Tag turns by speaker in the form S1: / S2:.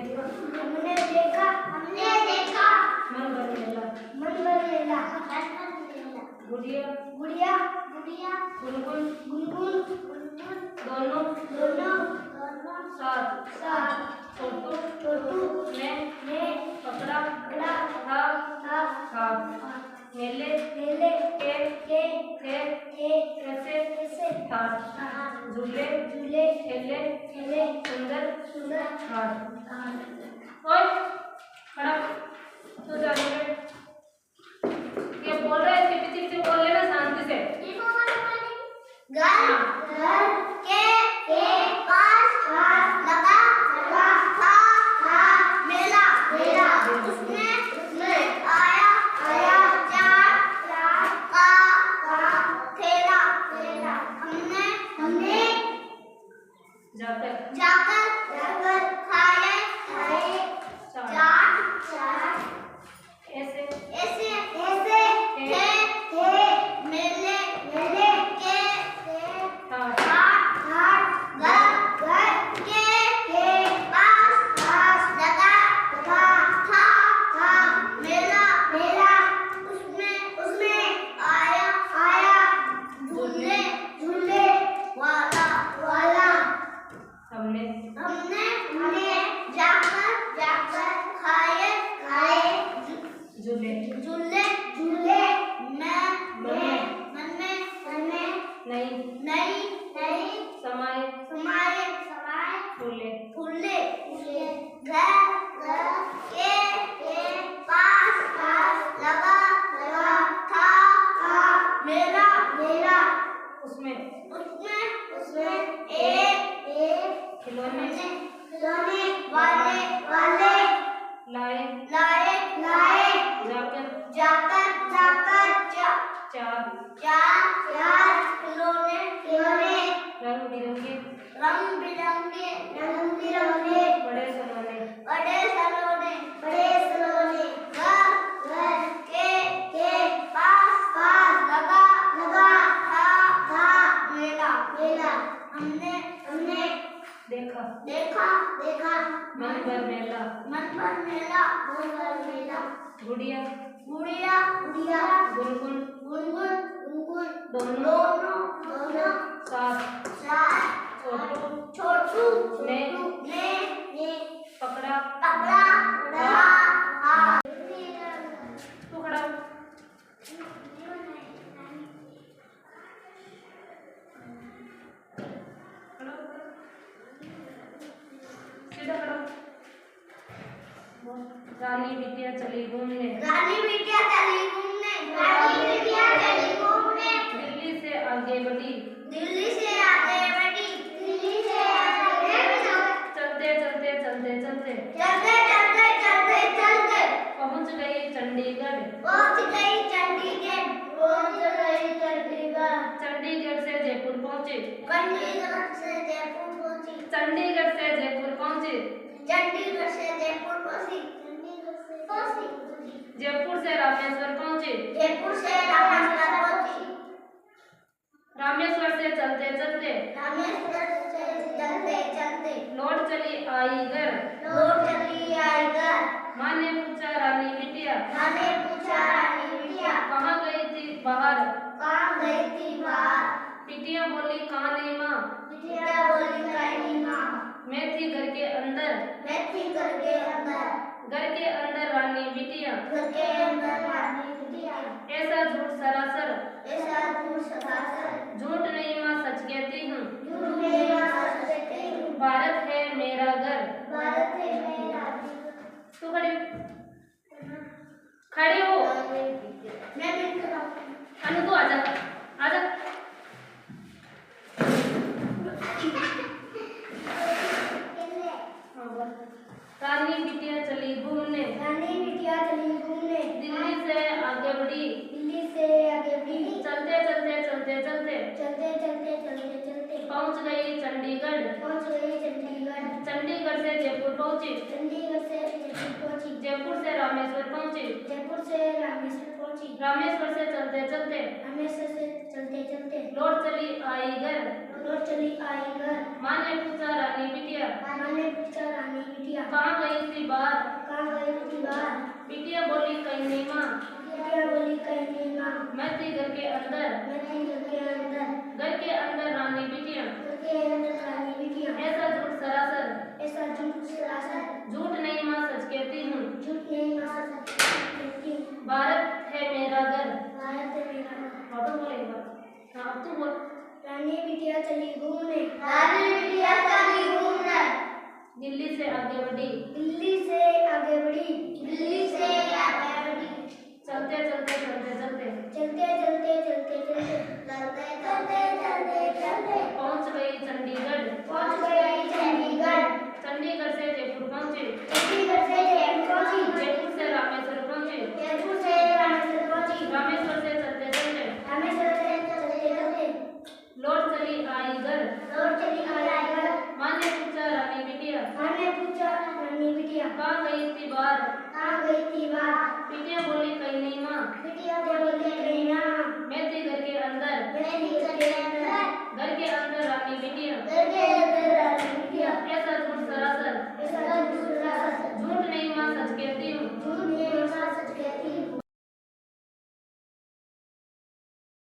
S1: हमने देखा मन भर मेला गुड़िया गुनगुन दोनों साथ छोटू ने पकड़ा था मेले के थे कैसे था झूले खेले सुंदर घाट और खड़ा तो जाइए ये बोल रहे थे पीछे से बोल लेना शांति से
S2: घर के पास लगा था मेला उसमें आया चाट का ठेला हमने जाकर खाए चाट ऐसे थे मेले के घर के पास लगा था मेला उसमें आया झूले वाला हमने जाकर खाए झूले मन में नहीं समाये फूले घर के पास लगा था मेला उसमें एक खिलौने वाले लाए जाकर चार खिलौने रंग बिरंगे बड़े सलोने घर के पास लगा था मेला हमने देखा मन भर मेला गुड़िया गुनगुन दोनों साथ छोटू ने पकड़ा तू खड़ा सीधा खड़ा रानी बिटिया चली घूमने दिल्ली से आगे बढ़ी चलते पहुंच गई चंडीगढ़ चंडीगढ़ से जयपुर पहुंचे जयपुर से रामेश्वर पहुंचे रामेश्वर से चलते लौट चली आई घर माँ ने पूछा रानी बिटिया कहाँ गई थी बाहर बिटिया बोली कहाँ नहीं माँ मैं थी घर के अंदर रानी बिटिया ऐसा झूठ सरासर झूठ नहीं माँ सच कहती हूँ भारत है मेरा घर तू खड़ी हो अनु तू आजा रानी बिटिया चली घूमने दिल्ली से आगे बढ़ी चलते पहुंच गई चंडीगढ़ चंडीगढ़ से जयपुर पहुंची जयपुर से रामेश्वर पहुंची रामेश्वर से चलते लौट चली आई घर माँ ने पूछा रानी बिटिया
S1: बिटिया
S2: कहाँ गई थी बाहर
S1: कहाँ गई थी बाहर
S2: बिटिया बोली कहीं नहीं माँ
S1: बिटिया बोली कहीं नहीं माँ
S2: मैं थी घर के अंदर
S1: मैं थी घर के अंदर
S2: रानी बिटिया
S1: घर के अंदर रानी बिटिया
S2: ऐसा झूठ सरासर झूठ नहीं माँ सच कहती हूँ भारत है मेरा घर ऑटो बोलेगा हाँ अब तू बोल
S1: रानी बिटिया चली घूमने
S2: दिल्ली से आगे बढ़ी चलते पहुँच गई चंडीगढ़ चंडीगढ़ से जयपुर पहुँचे जयपुर से रामेश्वर पहुँचे रामेश्वर से चलते लौट चली आई घर माँ ने पूछा रानी बिटिया कहाँ गई थी बाहर बिटिया बोली कहीं नहीं माँ मैं थी घर के अंदर रानी बिटिया ऐसा झूठ सरासर